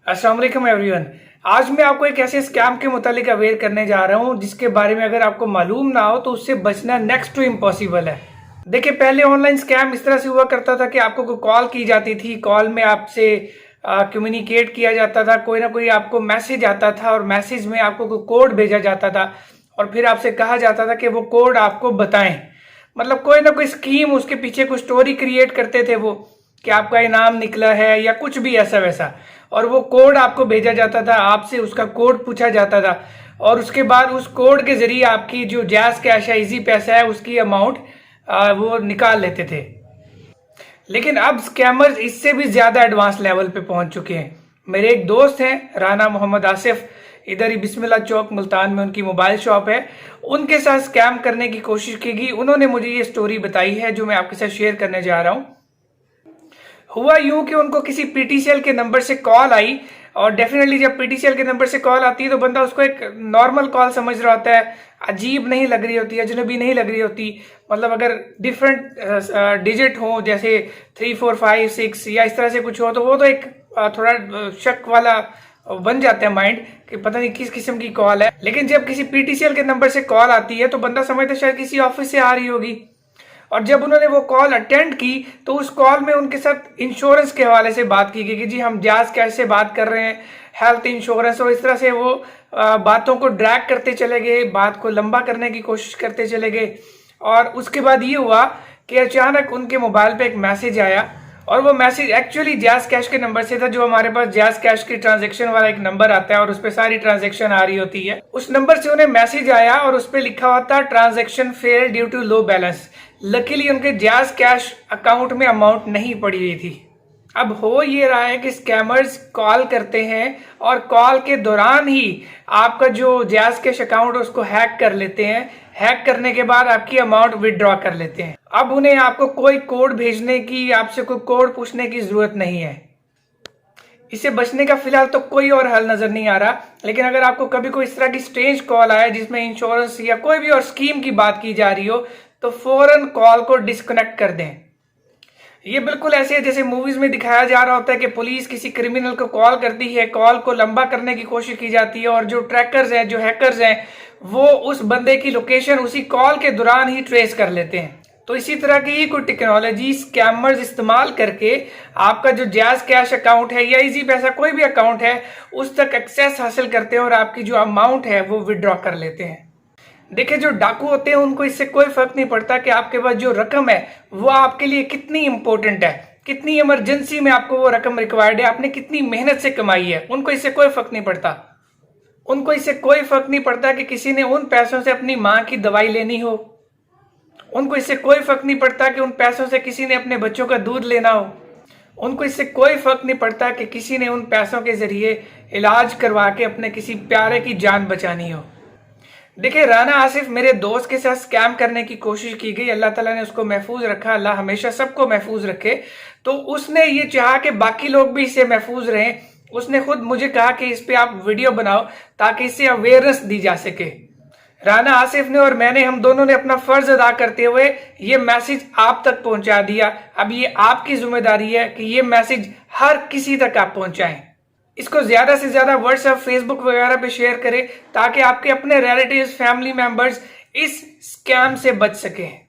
अस्सलाम वालेकुम एवरीवन। आज मैं आपको एक ऐसे स्कैम के मुतालिक अवेयर करने जा रहा हूं जिसके बारे में अगर आपको मालूम ना हो तो उससे बचना नेक्स्ट टू इम्पॉसिबल है। देखिए, पहले ऑनलाइन स्कैम इस तरह से हुआ करता था कि आपको कोई कॉल की जाती थी, कॉल में आपसे कम्युनिकेट किया जाता था, कोई ना कोई आपको मैसेज आता था और मैसेज में आपको कोई कोड भेजा जाता था और फिर आपसे कहा जाता था कि वो कोड आपको बताएं। मतलब कोई ना कोई स्कीम, उसके पीछे कुछ स्टोरी क्रिएट करते थे वो कि आपका इनाम निकला है या कुछ भी ऐसा वैसा, और वो कोड आपको भेजा जाता था, आपसे उसका कोड पूछा जाता था और उसके बाद उस कोड के जरिए आपकी जो जैज़ कैश है, इजी पैसा है, उसकी अमाउंट वो निकाल लेते थे। लेकिन अब स्कैमर्स इससे भी ज्यादा एडवांस लेवल पे पहुंच चुके हैं। मेरे एक दोस्त हैं राना मोहम्मद आसिफ, इधर ही बिस्मिल्लाह चौक मुल्तान में उनकी मोबाइल शॉप है। उनके साथ स्कैम करने की कोशिश की गई। उन्होंने मुझे ये स्टोरी बताई है जो मैं आपके साथ शेयर करने जा रहा हूं। हुआ यूं कि उनको किसी पीटीसीएल के नंबर से कॉल आई और डेफिनेटली जब पीटीसीएल के नंबर से कॉल आती है तो बंदा उसको एक नॉर्मल कॉल समझ रहा होता है, अजीब नहीं लग रही होती, अजनबी नहीं लग रही होती। मतलब अगर डिफरेंट डिजिट हो जैसे 3 4 5 6 या इस तरह से कुछ हो तो वो तो एक थोड़ा शक वाला बन जाता है माइंड कि पता नहीं किस किस्म की कॉल है। लेकिन जब किसी पीटीसीएल के नंबर से कॉल आती है तो बंदा समझता है शायद किसी ऑफिस से आ रही होगी। और जब उन्होंने वो कॉल अटेंड की तो उस कॉल में उनके साथ इंश्योरेंस के हवाले से बात की गई कि जी हम जायज़ कैश से बात कर रहे हैं, हेल्थ इंश्योरेंस, और इस तरह से वो बातों को ड्रैग करते चले गए, बात को लंबा करने की कोशिश करते चले गए। और उसके बाद ये हुआ कि अचानक उनके मोबाइल पे एक मैसेज आया और वो मैसेज एक्चुअली जायज़ कैश के नंबर से था, जो हमारे पास जायज़ कैश की ट्रांजैक्शन वाला एक नंबर आता है और उस पर सारी ट्रांजैक्शन आ रही होती है। उस नंबर से उन्हें मैसेज आया और उस पर लिखा हुआ था transaction fail due to low balance. Luckily उनके जायज़ कैश अकाउंट में अमाउंट नहीं पड़ी हुई थी। अब हो ये रहा है कि स्कैमर्स कॉल करते हैं और कॉल के दौरान ही आपका जो जायज़ कैश अकाउंट है उसको हैक कर लेते हैं। हैक करने के बाद आपकी अमाउंट विड्रॉ कर लेते हैं। अब उन्हें आपको कोई कोड भेजने की, आपसे कोई कोड पूछने की जरूरत नहीं है। इससे बचने का फिलहाल तो कोई और हल नजर नहीं आ रहा। लेकिन अगर आपको कभी कोई इस तरह की स्ट्रेंज कॉल आए जिसमें इंश्योरेंस या कोई भी और स्कीम की बात की जा रही हो तो फौरन कॉल को डिस्कनेक्ट कर दें। ये बिल्कुल ऐसे है जैसे मूवीज में दिखाया जा रहा होता है कि पुलिस किसी क्रिमिनल को कॉल करती है, कॉल को लंबा करने की कोशिश की जाती है और जो ट्रैकर्स हैं, जो हैकर्स हैं, वो उस बंदे की लोकेशन उसी कॉल के दौरान ही ट्रेस कर लेते हैं। तो इसी तरह की ही कोई टेक्नोलॉजी स्कैमर्स इस्तेमाल करके आपका जो जायज़ कैश अकाउंट है या इजी पैसा कोई भी अकाउंट है उस तक एक्सेस हासिल करते हैं और आपकी जो अमाउंट है वो विड्रॉ कर लेते हैं। देखिए, जो डाकू होते हैं उनको इससे कोई फर्क नहीं पड़ता कि आपके पास जो रकम है वो आपके लिए कितनी इंपॉर्टेंट है, कितनी इमरजेंसी में आपको वो रकम रिक्वायर्ड है, आपने कितनी मेहनत से कमाई है। उनको इससे कोई फर्क नहीं पड़ता। उनको इससे कोई फर्क नहीं पड़ता कि किसी ने उन पैसों से अपनी माँ की दवाई लेनी हो। उनको इससे कोई फर्क नहीं पड़ता कि उन पैसों से किसी ने अपने बच्चों का दूध लेना हो। उनको इससे कोई फर्क नहीं पड़ता कि किसी ने उन पैसों के जरिए इलाज करवा के अपने किसी प्यारे की जान बचानी हो। देखिए, राना आसिफ मेरे दोस्त के साथ स्कैम करने की कोशिश की गई। अल्लाह ताला ने उसको महफूज रखा, अल्लाह हमेशा सबको महफूज रखे। तो उसने ये चाहा कि बाकी लोग भी इससे महफूज रहें। उसने खुद मुझे कहा कि इस पे आप वीडियो बनाओ ताकि इससे अवेयरनेस दी जा सके। राना आसिफ ने और मैंने, हम दोनों ने अपना फर्ज अदा करते हुए ये मैसेज आप तक पहुंचा दिया। अब ये आपकी जिम्मेदारी है कि ये मैसेज हर किसी तक आप पहुंचाएं। इसको ज्यादा से ज्यादा व्हाट्सएप, फेसबुक वगैरह पे शेयर करें ताकि आपके अपने रिलेटिव्स, फैमिली मेंबर्स इस स्कैम से बच सकें।